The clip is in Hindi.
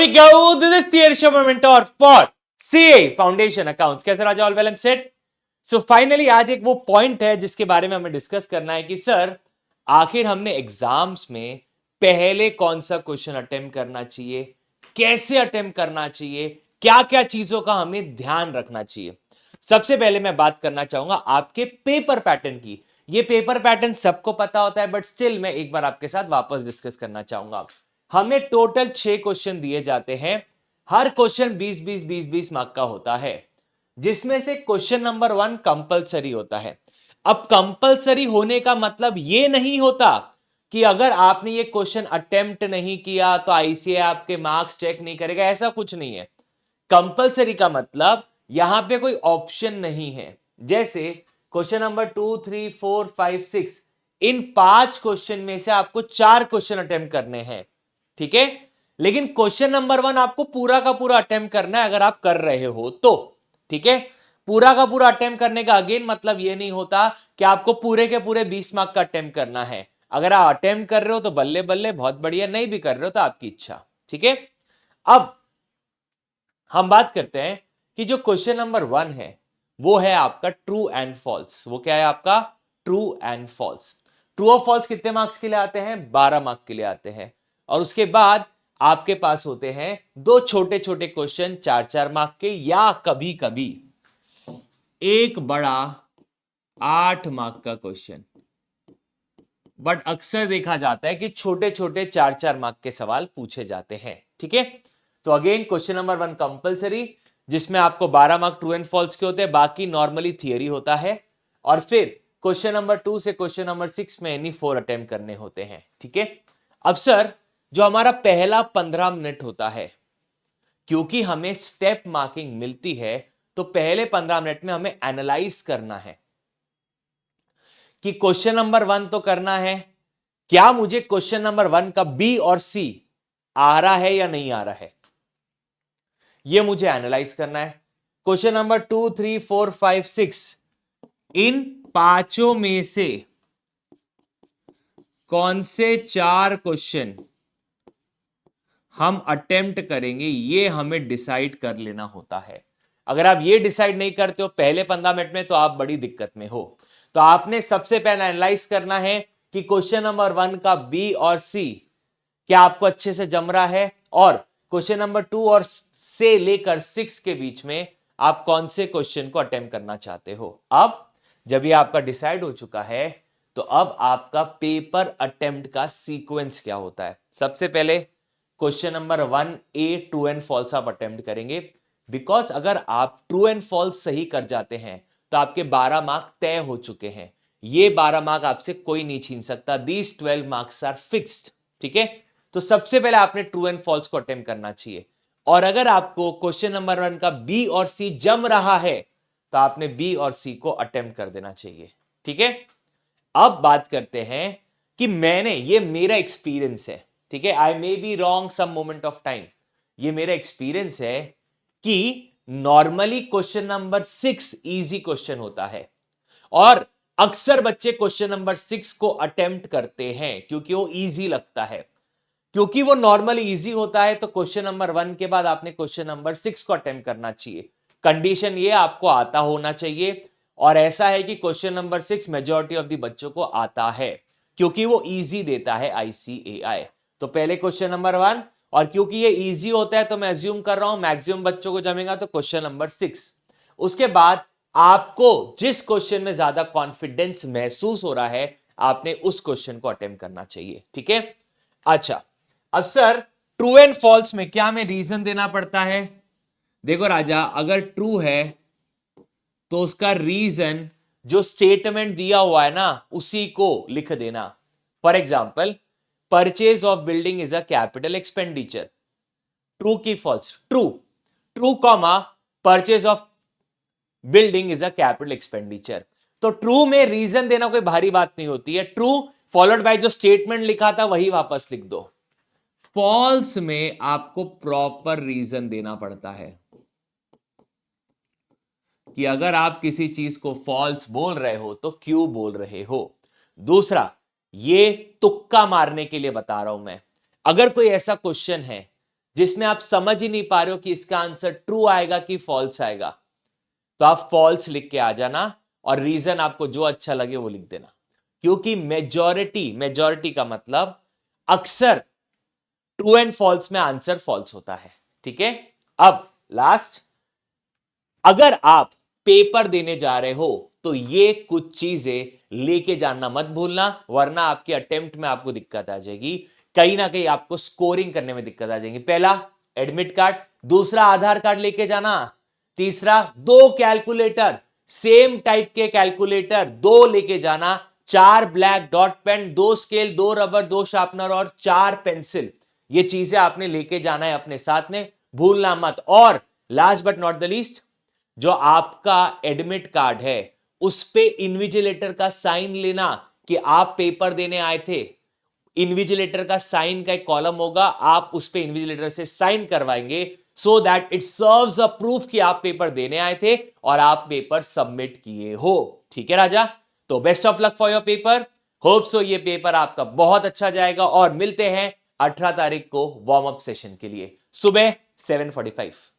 Go. This is Theory Sharma mentor for CA Foundation Accounts. कैसे राजा? All well and set. So finally आज एक वो पॉइंट है जिसके बारे में हमें डिस्कस करना है कि सर आखिर हमने एग्जाम्स में पहले कौन सा क्वेश्चन अटेम्प्ट करना चाहिए, कैसे अटेम्प्ट करना चाहिए, क्या क्या चीजों का हमें ध्यान रखना चाहिए. सबसे पहले मैं बात करना चाहूंगा आपके पेपर पैटर्न की. ये पेपर पैटर्न सबको पता होता है बट स्टिल मैं एक बार आपके साथ वापस डिस्कस करना चाहूंगा. हमें टोटल 6 क्वेश्चन दिए जाते हैं. हर क्वेश्चन 20-20 मार्क का होता है, जिसमें से क्वेश्चन नंबर 1 कंपलसरी होता है. अब कंपलसरी होने का मतलब यह नहीं होता कि अगर आपने ये क्वेश्चन अटेम्प्ट नहीं किया तो आईसीएआई आपके मार्क्स चेक नहीं करेगा, ऐसा कुछ नहीं है. कंपलसरी का मतलब यहां पे कोई ऑप्शन नहीं है. जैसे क्वेश्चन नंबर 2, 3, 4, 5, 6, इन 5 क्वेश्चन में से आपको 4 क्वेश्चन अटेम्प्ट करने हैं. ठीक है, लेकिन क्वेश्चन नंबर 1 आपको पूरा का पूरा अटेम्प्ट करना है अगर आप कर रहे हो तो. ठीक है, पूरा का पूरा अटेम्प्ट करने का अगेन मतलब यह नहीं होता कि आपको पूरे के पूरे 20 मार्क का अटेम्प्ट करना है. अगर आप अटेम्प्ट कर रहे हो तो बल्ले बल्ले, बहुत बढ़िया. नहीं भी कर रहे हो तो आपकी इच्छा. ठीक है, अब हम बात करते हैं कि जो क्वेश्चन नंबर 1 है वो है आपका ट्रू एंड फॉल्स. वो क्या है आपका? True and false. ट्रू और फॉल्स कितने मार्क्स के लिए आते हैं? 12 मार्क्स के लिए आते हैं. और उसके बाद आपके पास होते हैं दो छोटे छोटे क्वेश्चन 4-4 मार्क्स के, या कभी कभी एक बड़ा 8 मार्क्स का क्वेश्चन. बट अक्सर देखा जाता है कि छोटे छोटे 4-4 मार्क्स के सवाल पूछे जाते हैं. ठीक है, तो अगेन क्वेश्चन नंबर 1 कंपलसरी, जिसमें आपको 12 मार्क ट्रू एंड फॉल्स के होते हैं, बाकी नॉर्मली थियरी होता है. और फिर क्वेश्चन नंबर 2 से क्वेश्चन नंबर 6 में एनी 4 अटेम्प्ट करने होते हैं. ठीक है, अब सर जो हमारा पहला 15 मिनट होता है, क्योंकि हमें स्टेप मार्किंग मिलती है तो पहले 15 मिनट में हमें एनालाइज करना है कि क्वेश्चन नंबर 1 तो करना है, क्या मुझे क्वेश्चन नंबर 1 का बी और सी आ रहा है या नहीं आ रहा है, यह मुझे एनालाइज करना है. क्वेश्चन नंबर 2, 3, 4, 5, 6, इन पांचों में से कौन से 4 क्वेश्चन हम अटेम्प्ट करेंगे, यह हमें डिसाइड कर लेना होता है. अगर आप यह डिसाइड नहीं करते हो पहले 15 मिनट में तो आप बड़ी दिक्कत में हो. तो आपने सबसे पहले एनालाइज करना है कि क्वेश्चन नंबर 1 का बी और सी क्या आपको अच्छे से जम रहा है, और क्वेश्चन नंबर 2 और से लेकर 6 के बीच में आप कौन से क्वेश्चन को अटेम्प्ट करना चाहते हो. अब जब ये आपका डिसाइड हो चुका है तो अब आपका पेपर अटेम्प्ट का सीक्वेंस क्या होता है. सबसे पहले question number 1 A true and false आप अटेम्प्ट करेंगे, बिकॉज अगर आप ट्रू एंड फॉल्स सही कर जाते हैं तो आपके 12 मार्क तय हो चुके हैं. ये 12 मार्क आपसे कोई नहीं छीन सकता. These 12 marks are fixed. ठीक है, तो सबसे पहले आपने ट्रू एंड फॉल्स को अटेम्प्ट करना चाहिए. और अगर आपको क्वेश्चन नंबर 1 का बी और सी जम रहा है तो आपने बी और सी को अटेम्प्ट कर देना चाहिए. ठीक है, अब बात करते हैं कि ये मेरा एक्सपीरियंस है. ठीक है, I may be wrong some moment of time. ये मेरा एक्सपीरियंस है कि normally question number 6 easy question होता है और अक्सर बच्चे क्वेश्चन नंबर 6 को अटेम्प्ट करते हैं क्योंकि वो इजी लगता है. क्योंकि वो नॉर्मली इजी होता है तो क्वेश्चन नंबर 1 के बाद आपने क्वेश्चन नंबर 6 को अटेम्प्ट करना चाहिए. कंडीशन ये आपको आता होना चाहिए, और ऐसा है कि question number 6 majority of the बच्चों को आता है क्योंकि वो इजी देता है आईसीएआई. तो पहले क्वेश्चन नंबर 1, और क्योंकि ये इजी होता है तो मैं अज्यूम कर रहा हूं मैक्सिमम बच्चों को जमेगा तो क्वेश्चन नंबर 6. उसके बाद आपको जिस क्वेश्चन में ज्यादा कॉन्फिडेंस महसूस हो रहा है आपने उस क्वेश्चन को अटेम्प्ट करना चाहिए. ठीक है, अच्छा अब सर ट्रू एंड फॉल्स में क्या हमें रीजन देना पड़ता है? देखो राजा, अगर ट्रू है तो उसका रीजन जो स्टेटमेंट दिया हुआ है ना उसी को लिख देना. For example, purchase of building is a capital expenditure. True की false? True. True comma purchase of building is a capital expenditure. तो ट्रू में रीजन देना कोई भारी बात नहीं होती है. ट्रू फॉलोड बाय जो स्टेटमेंट लिखा था वही वापस लिख दो. फॉल्स में आपको प्रॉपर रीजन देना पड़ता है कि अगर आप किसी चीज को फॉल्स बोल रहे हो तो क्यों बोल रहे हो. दूसरा, ये तुक्का मारने के लिए बता रहा हूं मैं. अगर कोई ऐसा क्वेश्चन है जिसमें आप समझ ही नहीं पा रहे हो कि इसका आंसर ट्रू आएगा कि फॉल्स आएगा, तो आप फॉल्स लिख के आ जाना और रीजन आपको जो अच्छा लगे वो लिख देना, क्योंकि मेजॉरिटी का मतलब अक्सर ट्रू एंड फॉल्स में आंसर फॉल्स होता है। ठीक है, अब लास्ट, अगर आप पेपर देने जा रहे हो तो ये कुछ चीजें लेके जाना मत भूलना, वरना आपके अटेम्प्ट में आपको दिक्कत आ जाएगी, कहीं ना कहीं आपको स्कोरिंग करने में दिक्कत आ जाएगी। पहला एडमिट कार्ड, दूसरा आधार कार्ड लेके जाना, तीसरा दो कैलकुलेटर, सेम टाइप के कैलकुलेटर दो लेके जाना, चार ब्लैक डॉट पेन, दो स्केल, दो रबर, दो शार्पनर और चार पेंसिल, ये चीजें आपने लेके जाना है अपने साथ में, भूलना मत। और last but not the least, जो आपका एडमिट कार्ड है उस पे इन्विजिलेटर का साइन लेना कि आप पेपर देने आए थे। इन्विजिलेटर का साइन का एक कॉलम होगा, आप उस पे इन्विजिलेटर से साइन करवाएंगे, so that it serves a proof कि आप पेपर देने आए थे और आप पेपर सबमिट किए हो। ठीक है राजा, तो best of luck for your paper, hope so ये पेपर आपका बहुत अच्छा जाएगा, और मिलते हैं 18 तारीख को वार्म अप सेशन के लिए सुबह 7:45।